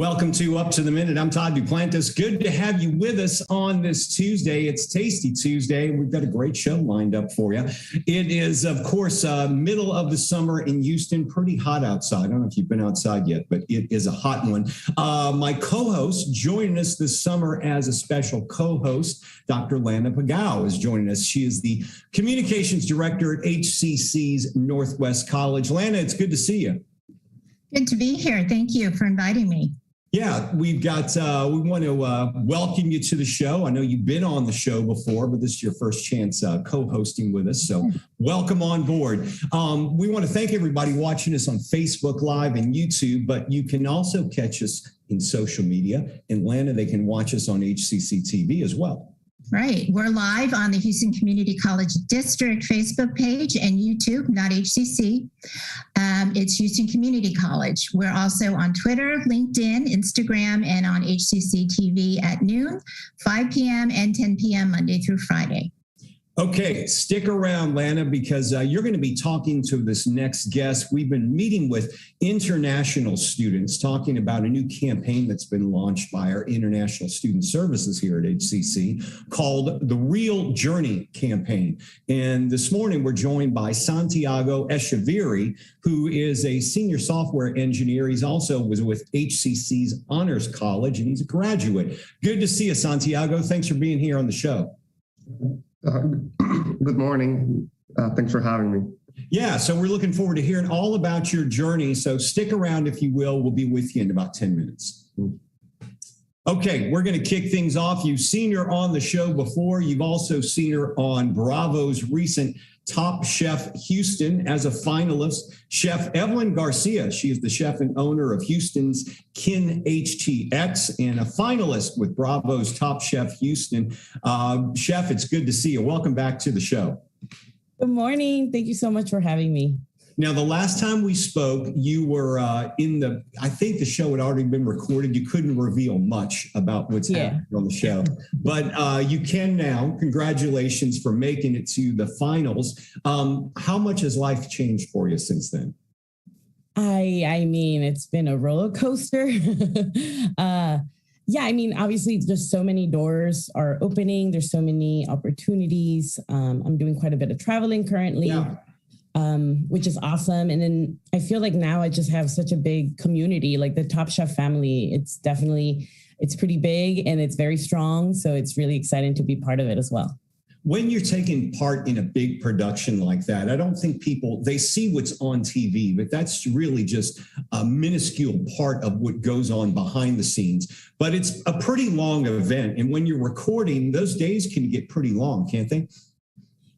Welcome to Up to the Minute. I'm Todd Duplantis. Good to have you with us on this Tuesday. It's Tasty Tuesday. We've got a great show lined up for you. It is, of course, middle of the summer in Houston. Pretty hot outside. I don't know if you've been outside yet, but it is a hot one. My co-host joining us this summer as a special co-host, Dr. Lana Pagao is joining us. She is the Communications Director at HCC's Northwest College. Lana, it's good to see you. Good to be here. Thank you for inviting me. Yeah, we've got, we want to welcome you to the show. I know you've been on the show before, but this is your first chance co-hosting with us. So welcome on board. We want to thank everybody watching us on Facebook Live and YouTube, but you can also catch us in social media. In Atlanta, they can watch us on HCCTV as well. Right. We're live on the Houston Community College District Facebook page and YouTube, not HCC. It's Houston Community College. We're also on Twitter, LinkedIn, Instagram, and on HCC TV at noon, 5 p.m. and 10 p.m. Monday through Friday. Okay, stick around, Lana, because you're going to be talking to this next guest. We've been meeting with international students, talking about a new campaign that's been launched by our International Student Services here at HCC called the Real Journey Campaign. And this morning, we're joined by Santiago Echeverri, who is a senior software engineer. He's also was with HCC's Honors College, and he's a graduate. Good to see you, Santiago. Thanks for being here on the show. Good morning. Thanks for having me. Yeah, so we're looking forward to hearing all about your journey. So stick around, if you will. We'll be with you in about 10 minutes. Okay, we're going to kick things off. You've seen her on the show before. You've also seen her on Bravo's recent Top Chef Houston as a finalist. Chef Evelyn Garcia, she is the chef and owner of Houston's KinHTX and a finalist with Bravo's Top Chef Houston. Chef, it's good to see you. Welcome back to the show. Good morning. Thank you so much for having me. Now, the last time we spoke, you were I think the show had already been recorded. You couldn't reveal much about what's happening on the show, but you can now. Congratulations for making it to the finals. How much has life changed for you since then? I mean, it's been a roller coaster. Yeah, I mean, obviously, just so many doors are opening. There's so many opportunities. I'm doing quite a bit of traveling currently. Yeah. Which is awesome. And then I feel like now I just have such a big community, like the Top Chef family. It's pretty big and it's very strong. So it's really exciting to be part of it as well. When you're taking part in a big production like that, I don't think they see what's on TV, but that's really just a minuscule part of what goes on behind the scenes. But it's a pretty long event. And when you're recording, those days can get pretty long, can't they?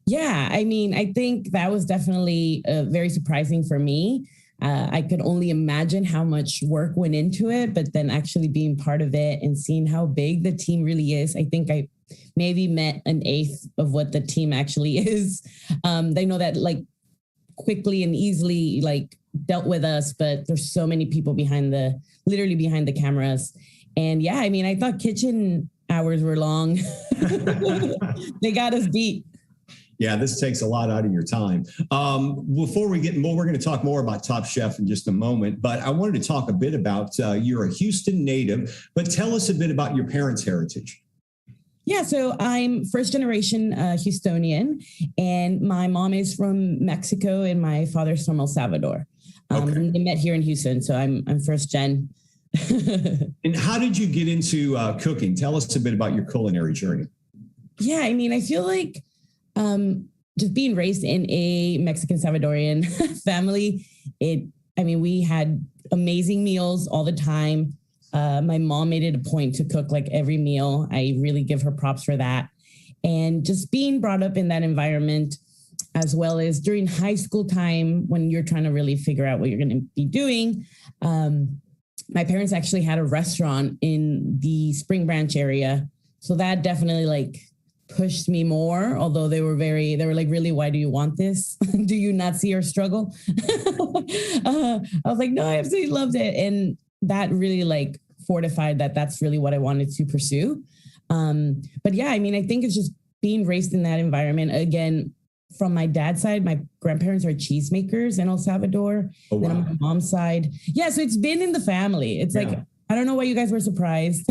Yeah, I mean, I think that was definitely very surprising for me. I could only imagine how much work went into it, but then actually being part of it and seeing how big the team really is, I think I maybe met an eighth of what the team actually is. They know that like quickly and easily like dealt with us, but there's so many people literally behind the cameras. And yeah, I mean, I thought kitchen hours were long. They got us beat. Yeah, this takes a lot out of your time. Before we get more, we're going to talk more about Top Chef in just a moment, but I wanted to talk a bit about, you're a Houston native, but tell us a bit about your parents' heritage. Yeah, so I'm first generation Houstonian, and my mom is from Mexico and my father's from El Salvador. Okay. They met here in Houston, so I'm first gen. And how did you get into cooking? Tell us a bit about your culinary journey. Yeah, I mean, I feel like just being raised in a Mexican Salvadorian family, we had amazing meals all the time. My mom made it a point to cook like every meal. I really give her props for that. And just being brought up in that environment, as well as during high school time, when you're trying to really figure out what you're going to be doing. My parents actually had a restaurant in the Spring Branch area. So that definitely like pushed me more, although they were like, really, why do you want this? Do you not see our struggle? I was like, no, I absolutely loved it. And that really like fortified that's really what I wanted to pursue. But yeah, I mean, I think it's just being raised in that environment. Again, from my dad's side, my grandparents are cheesemakers in El Salvador. Oh, wow. Then on my mom's side. Yeah, so it's been in the family. It's like, I don't know why you guys were surprised.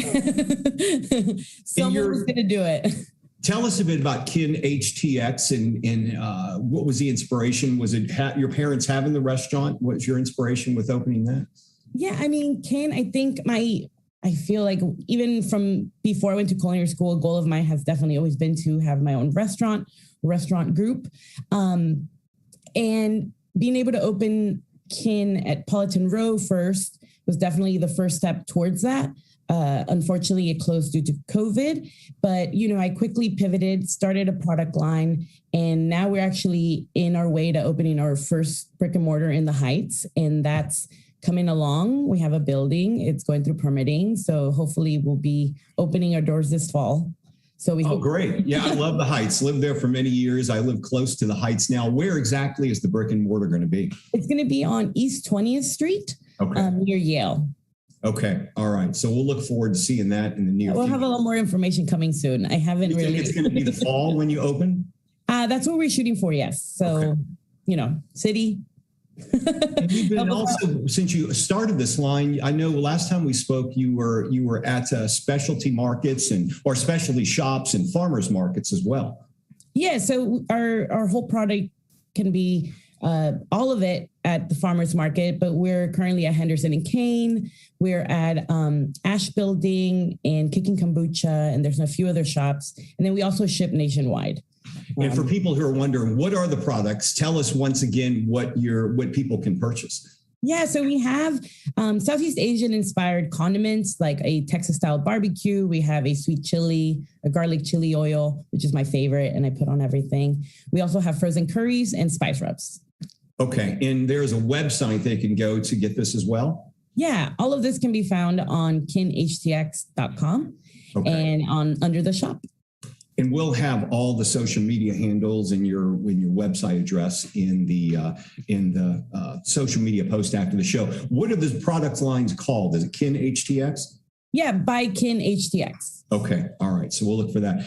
Someone was going to do it. Tell us a bit about KinHTX and what was the inspiration? Was it your parents having the restaurant? What was your inspiration with opening that? Yeah, I mean, Kin, I feel like even from before I went to culinary school, a goal of mine has definitely always been to have my own restaurant group. And being able to open Kin at Politan Row first was definitely the first step towards that. Unfortunately, it closed due to COVID, but, I quickly pivoted, started a product line, and now we're actually in our way to opening our first brick and mortar in the Heights, and that's coming along. We have a building. It's going through permitting, so hopefully we'll be opening our doors this fall. So great. Yeah, I love the Heights. Lived there for many years. I live close to the Heights now. Where exactly is the brick and mortar going to be? It's going to be on East 20th Street, near Yale. Okay. All right. So we'll look forward to seeing that in the near future. We'll have a lot more information coming soon. I haven't you think it's going to be the fall when you open? That's what we're shooting for. Yes. So, city. And you've been also, since you started this line, I know last time we spoke, you were at specialty markets or specialty shops and farmers markets as well. Yeah. So our whole product can be all of it at the farmers market, but we're currently at Henderson and Kane. We're at Ash Building and Kicking Kombucha, and there's a few other shops. And then we also ship nationwide. And for people who are wondering, what are the products? Tell us once again what people can purchase. Yeah, so we have Southeast Asian inspired condiments like a Texas style barbecue. We have a sweet chili, a garlic chili oil, which is my favorite, and I put on everything. We also have frozen curries and spice rubs. Okay, and there's a website they can go to get this as well? Yeah, all of this can be found on KinHTX.com and under the shop. And we'll have all the social media handles and your website address in the social media post after the show. What are the product lines called? Is it KinHTX? Yeah, by KinHTX. Okay. All right. So we'll look for that.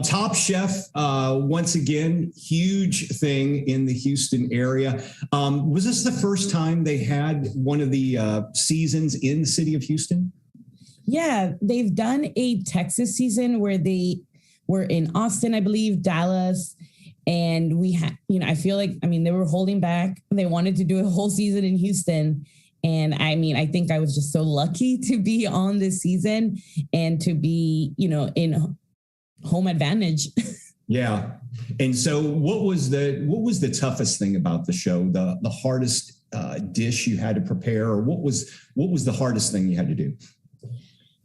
Top Chef, once again, huge thing in the Houston area. Was this the first time they had one of the seasons in the city of Houston? Yeah, they've done a Texas season where they were in Austin, I believe, Dallas. And we had, I feel like, they were holding back. They wanted to do a whole season in Houston. And I think I was just so lucky to be on this season and to be, in home advantage. Yeah. And so what was the toughest thing about the show? The hardest dish you had to prepare, or what was the hardest thing you had to do?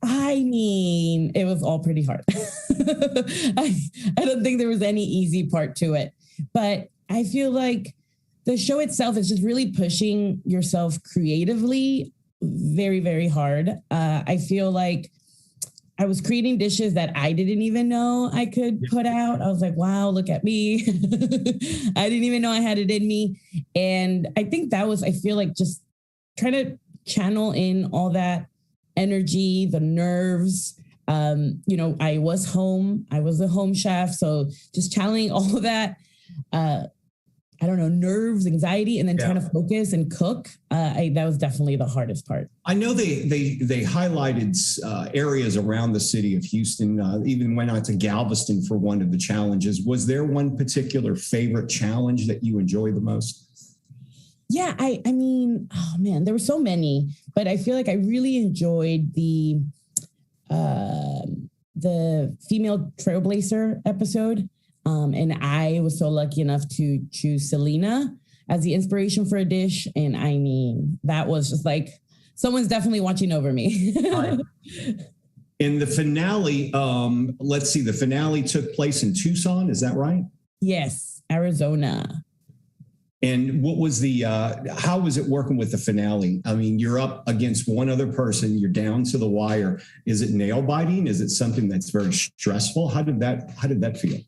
It was all pretty hard. I don't think there was any easy part to it, but I feel like the show itself is just really pushing yourself creatively very, very hard. I feel like I was creating dishes that I didn't even know I could put out. I was like, wow, look at me. I didn't even know I had it in me. And I think I feel like just trying to channel in all that energy, the nerves. I was a home chef. So just channeling all of that, nerves, anxiety, and then trying to focus and cook. That was definitely the hardest part. I know they highlighted areas around the city of Houston, even went out to Galveston for one of the challenges. Was there one particular favorite challenge that you enjoyed the most? Yeah, there were so many, but I feel like I really enjoyed the female trailblazer episode. And I was so lucky enough to choose Selena as the inspiration for a dish. And that was just like, someone's definitely watching over me. Right. In the finale, the finale took place in Tucson. Is that right? Yes, Arizona. And what was how was it working with the finale? You're up against one other person, you're down to the wire. Is it nail biting? Is it something that's very stressful? How did that feel?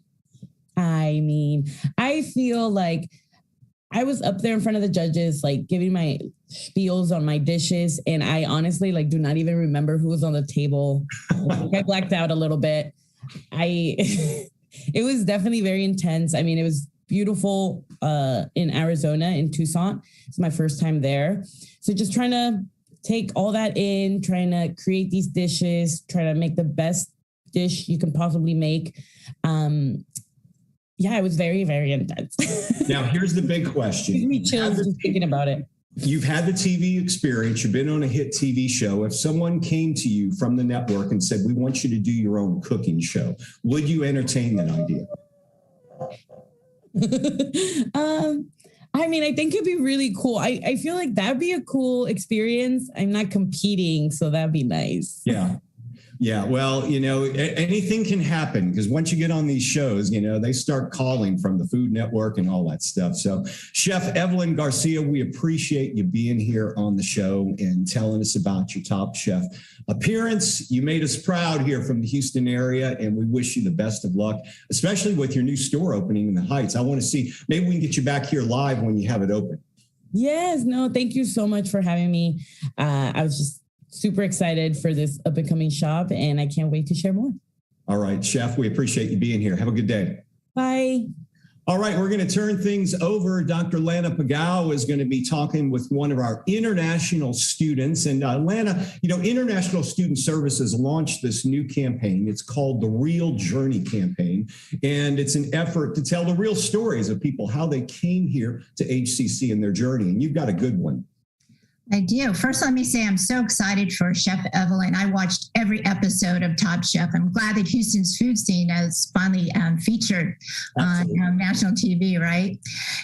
I feel like I was up there in front of the judges, like giving my spiels on my dishes. And I honestly do not even remember who was on the table. I blacked out a little bit. It was definitely very intense. It was beautiful in Arizona, in Tucson. It's my first time there. So just trying to take all that in, trying to create these dishes, try to make the best dish you can possibly make. Yeah, it was very, very intense. Now, here's the big question. Gives me chills just thinking about it. You've had the TV experience. You've been on a hit TV show. If someone came to you from the network and said, we want you to do your own cooking show, would you entertain that idea? I mean, I think it'd be really cool. I feel like that'd be a cool experience. I'm not competing, so that'd be nice. Yeah. Yeah, well, anything can happen because once you get on these shows, they start calling from the Food Network and all that stuff. So, Chef Evelyn Garcia, we appreciate you being here on the show and telling us about your Top Chef appearance. You made us proud here from the Houston area, and we wish you the best of luck, especially with your new store opening in the Heights. I want to see, maybe we can get you back here live when you have it open. Yes, no, thank you so much for having me. I was just super excited for this up and coming shop, and I can't wait to share more. All right, Chef, we appreciate you being here. Have a good day. Bye. All right, we're going to turn things over. Dr. Lana Pagao is going to be talking with one of our international students. And Lana, International Student Services launched this new campaign. It's called the Real Journey Campaign. And it's an effort to tell the real stories of people, how they came here to HCC in their journey. And you've got a good one. I do. First, let me say I'm so excited for Chef Evelyn. I watched every episode of Top Chef. I'm glad that Houston's food scene is finally featured on national TV, right?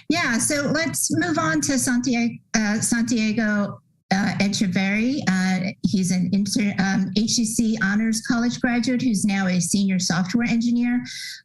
Yeah, so let's move on to Santiago Echeverri. He's an HCC Honors College Graduate who's now a senior software engineer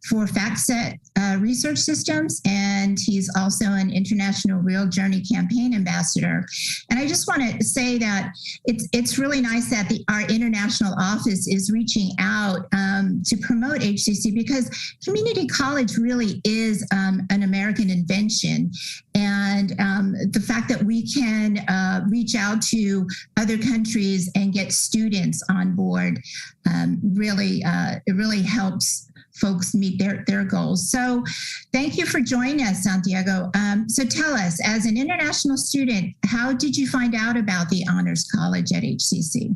for FactSet Research Systems, and he's also an International Real Journey Campaign Ambassador. And I just want to say that it's really nice that our international office is reaching out to promote HCC, because community college really is an American invention. And the fact that we can reach out to other countries and get students on board it really helps folks meet their goals. So thank you for joining us, Santiago. So tell us, as an international student, how did you find out about the Honors College at HCC?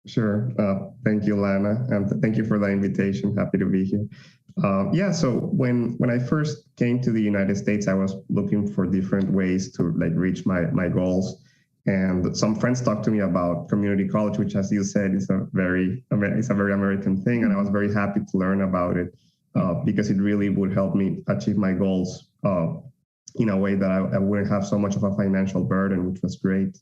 Sure. Thank you, Lana. And thank you for the invitation. Happy to be here. So when I first came to the United States, I was looking for different ways to reach my goals. And some friends talked to me about community college, which, as you said, is a very American thing. And I was very happy to learn about it because it really would help me achieve my goals in a way that I wouldn't have so much of a financial burden, which was great.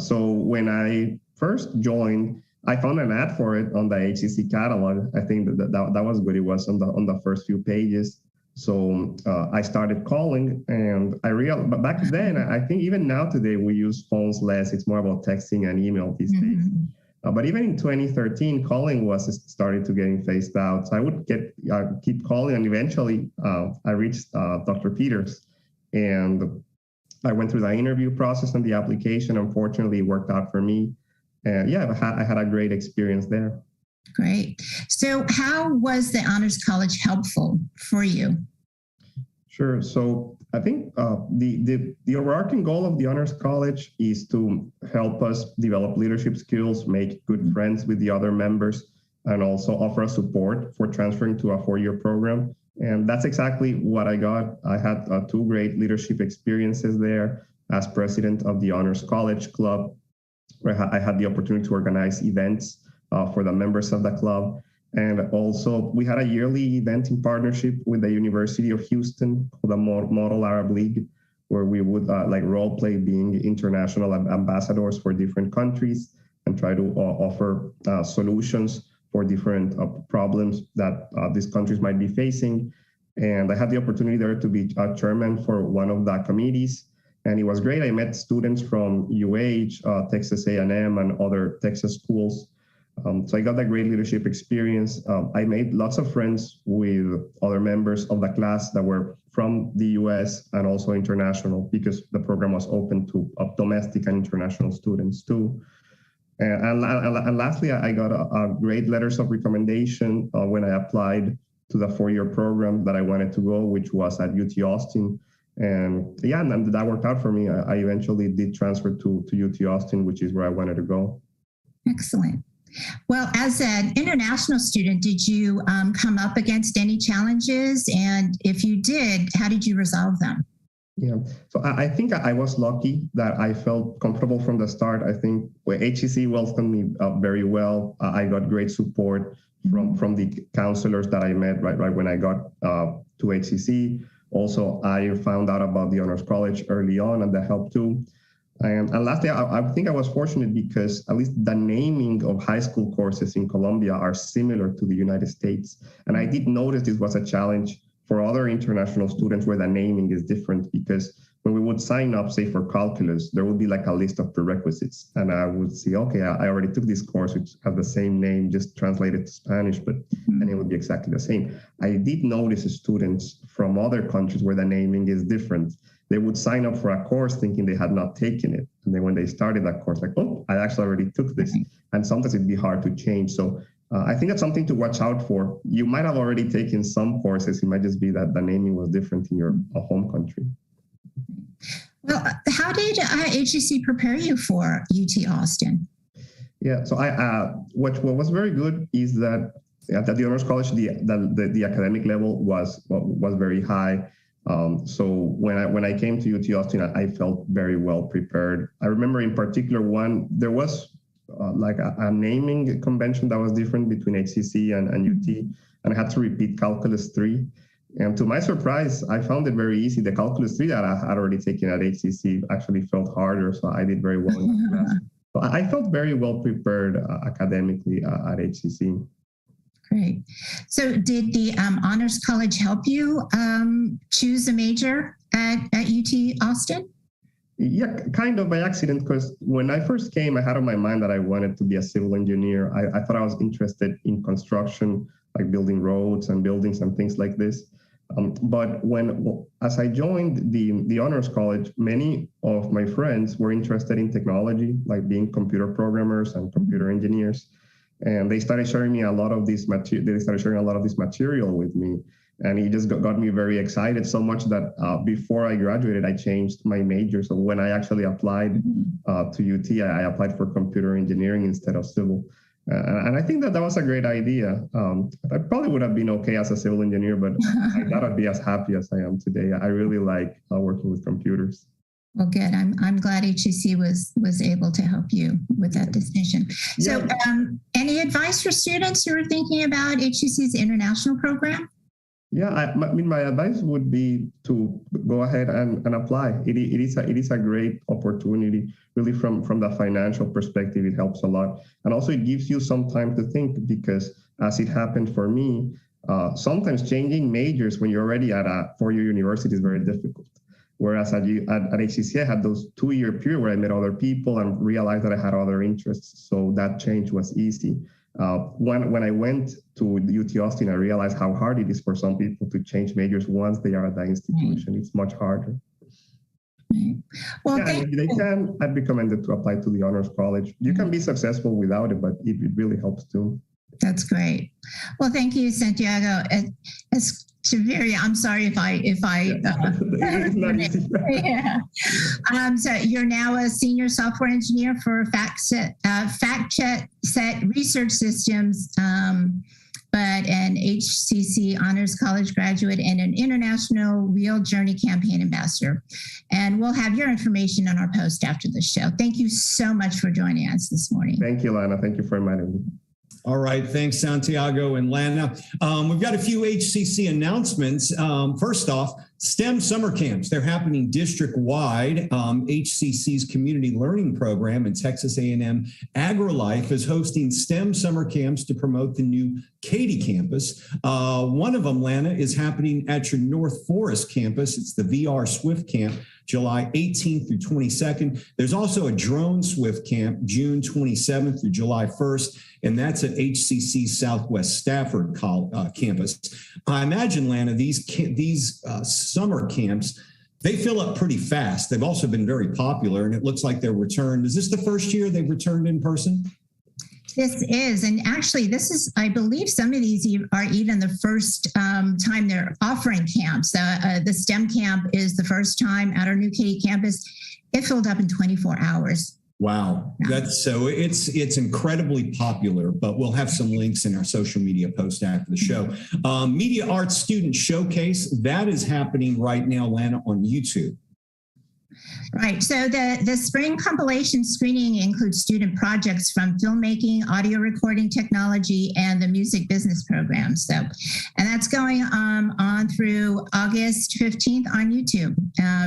So when I first joined, I found an ad for it on the HCC catalog. I think that was good. It was on the first few pages. So I started calling, and I realized, but back then, I think even now today, we use phones less. It's more about texting and email these days. But even in 2013, calling was started to getting phased out. So I would keep calling, and eventually I reached Dr. Peters, and I went through the interview process and the application. Unfortunately, it worked out for me. And I had a great experience there. Great. So how was the Honors College helpful for you? Sure. So I think the overarching goal of the Honors College is to help us develop leadership skills, make good friends with the other members, and also offer us support for transferring to a 4-year program. And that's exactly what I got. I had 2 great leadership experiences there as president of the Honors College Club, where I had the opportunity to organize events for the members of the club. And also we had a yearly event in partnership with the University of Houston called the Model Arab League, where we would role play being international ambassadors for different countries and try to offer solutions for different problems that these countries might be facing. And I had the opportunity there to be a chairman for one of the committees. And it was great. I met students from UH, Texas A&M, and other Texas schools. So I got that great leadership experience. I made lots of friends with other members of the class that were from the US and also international, because the program was open to domestic and international students too. And lastly, I got a great letters of recommendation when I applied to the 4-year program that I wanted to go, which was at UT Austin. And yeah, and that worked out for me. I eventually did transfer to UT Austin, which is where I wanted to go. Excellent. Well, as an international student, did you come up against any challenges? And if you did, how did you resolve them? Yeah, so I think I was lucky that I felt comfortable from the start. I think HCC welcomed me very well. I got great support from the counselors that I met right when I got to HCC. Also, I found out about the Honors College early on, and that helped too. And lastly, I think I was fortunate because at least the naming of high school courses in Colombia are similar to the United States. And I did notice this was a challenge for other international students where the naming is different, because when we would sign up, say for calculus, there would be like a list of prerequisites. And I would see, okay, I already took this course, which has the same name, just translated to Spanish, but and it would be exactly the same. I did notice students from other countries where the naming is different. They would sign up for a course thinking they had not taken it. And then when they started that course, like, oh, I actually already took this. And sometimes it'd be hard to change. So I think that's something to watch out for. You might have already taken some courses. It might just be that the naming was different in your home country. Well, how did HCC prepare you for UT Austin? Yeah, so what was very good is that at the Honors College, the academic level was very high. So when I came to UT Austin, I felt very well prepared. I remember in particular there was like a naming convention that was different between HCC and UT, and I had to repeat Calculus 3. And to my surprise, I found it very easy. The Calculus 3 that I had already taken at HCC actually felt harder, so I did very well in the class. So I felt very well prepared academically at HCC. Great. So did the Honors College help you choose a major at UT Austin? Yeah, kind of by accident, because when I first came, I had on my mind that I wanted to be a civil engineer. I thought I was interested in construction, like building roads and buildings and things like this. But as I joined the Honors College, many of my friends were interested in technology, like being computer programmers and computer engineers. And they started sharing me a lot of this material. They started sharing a lot of this material with me, and it just got me very excited. So much that before I graduated, I changed my major. So when I actually applied to UT, I applied for computer engineering instead of civil. And I think that was a great idea. I probably would have been okay as a civil engineer, but I gotta be as happy as I am today. I really like working with computers. Well, good. I'm glad HCC was able to help you with that decision. So any advice for students who are thinking about HCC's international program? Yeah, I mean, my advice would be to go ahead and apply. It is a great opportunity, really, from the financial perspective. It helps a lot. And also it gives you some time to think, because as it happened for me, sometimes changing majors when you're already at a four-year university is very difficult. Whereas at HCC, I had those 2-year period where I met other people and realized that I had other interests. So that change was easy. When I went to UT Austin, I realized how hard it is for some people to change majors once they are at that institution. It's much harder. Well, if they can, I'd recommend it to apply to the Honors College. You can be successful without it, but it really helps too. That's great. Well, thank you, Santiago. Echeverri, I'm sorry if I yeah. So you're now a senior software engineer for FactSet Research Systems, but an HCC Honors College Graduate and an International Real Journey Campaign Ambassador. And we'll have your information on our post after the show. Thank you so much for joining us this morning. Thank you, Lana. Thank you for inviting me. All right. Thanks, Santiago and Lana. We've got a few HCC announcements. First off, STEM summer camps. They're happening district-wide. HCC's community learning program and Texas A&M AgriLife is hosting STEM summer camps to promote the new Katy campus. One of them, Lana, is happening at your North Forest campus. It's the VR Swift Camp, July 18th through 22nd. There's also a Drone Swift Camp, June 27th through July 1st, and that's at HCC Southwest Stafford campus. I imagine, Lana, these summer camps, they fill up pretty fast. They've also been very popular, and it looks like they're returned. Is this the first year they've returned in person? This is, and actually this is, I believe some of these are even the first time they're offering camps. The STEM camp is the first time at our new Katy campus. It filled up in 24 hours. Wow. That's so it's incredibly popular, but we'll have some links in our social media post after the show. Media Arts Student Showcase, that is happening right now, Lana, on YouTube. Right. So the spring compilation screening includes student projects from filmmaking, audio recording technology, and the music business program. So, and that's going on through August 15th on YouTube.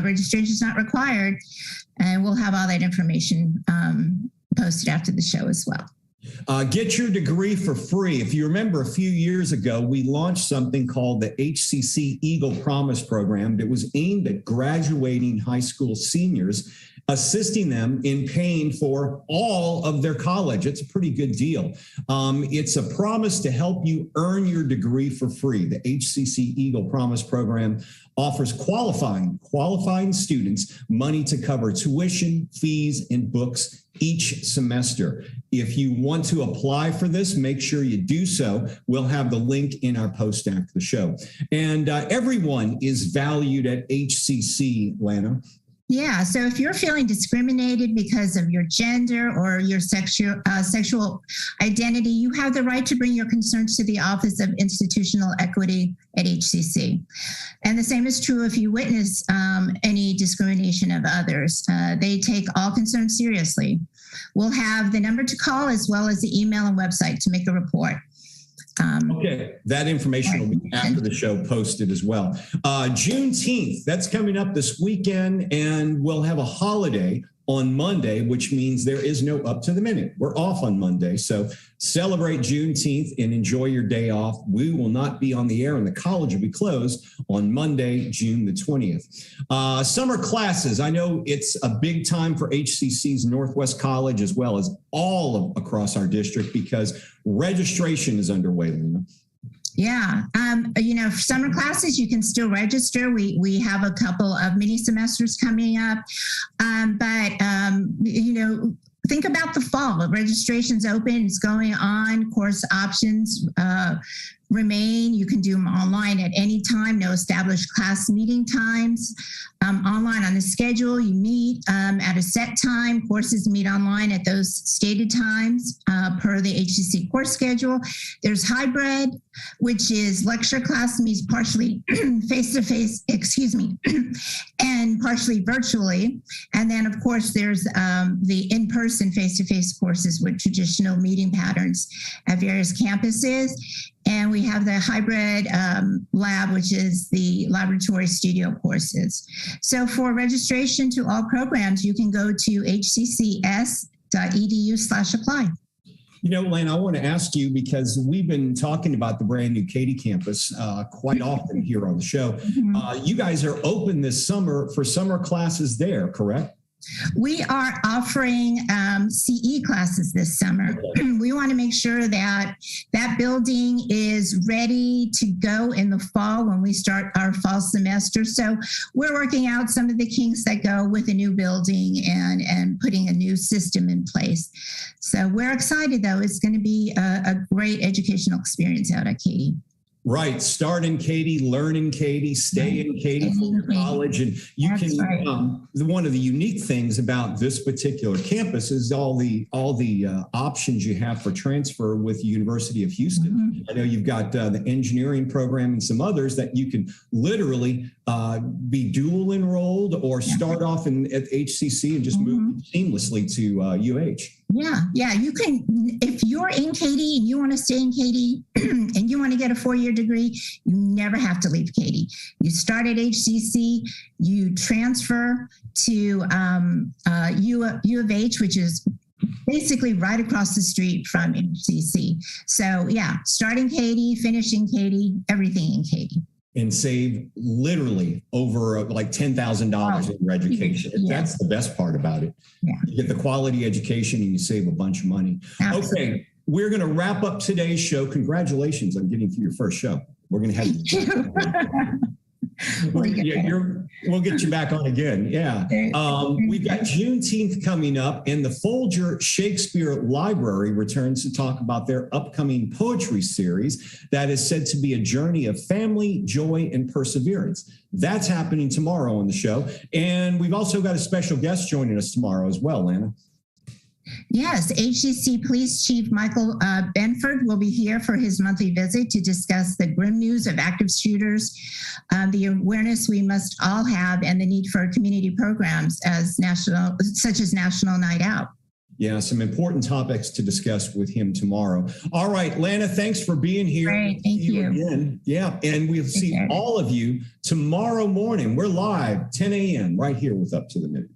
Registration is not required, and we'll have all that information posted after the show as well. Get your degree for free. If you remember, a few years ago, we launched something called the HCC Eagle Promise Program that was aimed at graduating high school seniors, assisting them in paying for all of their college. It's a pretty good deal. It's a promise to help you earn your degree for free. The HCC Eagle Promise Program offers qualifying students money to cover tuition, fees, and books each semester. If you want to apply for this, make sure you do so. We'll have the link in our post after the show. And everyone is valued at HCC, Lana. Yeah, so if you're feeling discriminated because of your gender or your sexual identity, you have the right to bring your concerns to the Office of Institutional Equity at HCC. And the same is true if you witness any discrimination of others. They take all concerns seriously. We'll have the number to call as well as the email and website to make a report. Okay, that information will be after the show posted as well. Juneteenth, that's coming up this weekend, and we'll have a holiday on Monday, which means there is no Up to the Minute. We're off on Monday, so celebrate Juneteenth and enjoy your day off. We will not be on the air, and the college will be closed on Monday, June the 20th. Summer classes, I know it's a big time for HCC's Northwest College as well as all across our district because registration is underway, Lena. Yeah, for summer classes, you can still register. We have a couple of mini semesters coming up, but think about the fall. Registration's open, it's going on. Course options remain. You can do them online at any time, no established class meeting times. Online on the schedule, you meet at a set time. Courses meet online at those stated times per the HCC course schedule. There's hybrid, which is lecture class meets partially face-to-face, and partially virtually. And then, of course, there's the in-person face-to-face courses with traditional meeting patterns at various campuses. And we have the hybrid lab, which is the laboratory studio courses. So for registration to all programs, you can go to hccs.edu/apply. You know, Lane, I want to ask you because we've been talking about the brand new Katy campus quite often here on the show. Mm-hmm. You guys are open this summer for summer classes there, correct? We are offering CE classes this summer. We want to make sure that that building is ready to go in the fall when we start our fall semester. So we're working out some of the kinks that go with a new building and putting a new system in place. So we're excited, though. It's going to be a great educational experience out at Katy. Right. Start in Katy, learn in Katy, stay in Katy for your college. And you can, one of the unique things about this particular campus is all the options you have for transfer with the University of Houston. Mm-hmm. I know you've got the engineering program and some others that you can literally be dual enrolled or start off at HCC and just move seamlessly to UH. Yeah. You can, if you're in Katy and you want to stay in Katy and you want to get a 4-year degree, you never have to leave Katy. You start at HCC, you transfer to U of H, which is basically right across the street from HCC. So start in Katy, finish in Katy, everything in Katy. And save literally over like $10,000 in your education. That's the best part about it. Yeah. You get the quality education and you save a bunch of money. Absolutely. Okay, we're going to wrap up today's show. Congratulations on getting through your first show. We're going to have We'll get you back on again. Yeah. We've got Juneteenth coming up, and the Folger Shakespeare Library returns to talk about their upcoming poetry series that is said to be a journey of family, joy, and perseverance. That's happening tomorrow on the show. And we've also got a special guest joining us tomorrow as well, Lana. Yes, HCC Police Chief Michael Benford will be here for his monthly visit to discuss the grim news of active shooters, the awareness we must all have, and the need for community programs such as National Night Out. Yeah, some important topics to discuss with him tomorrow. All right, Lana, thanks for being here. Great, thank you. Again. Yeah, and we'll see all of you tomorrow morning. We're live, 10 a.m. right here with Up to the Minute.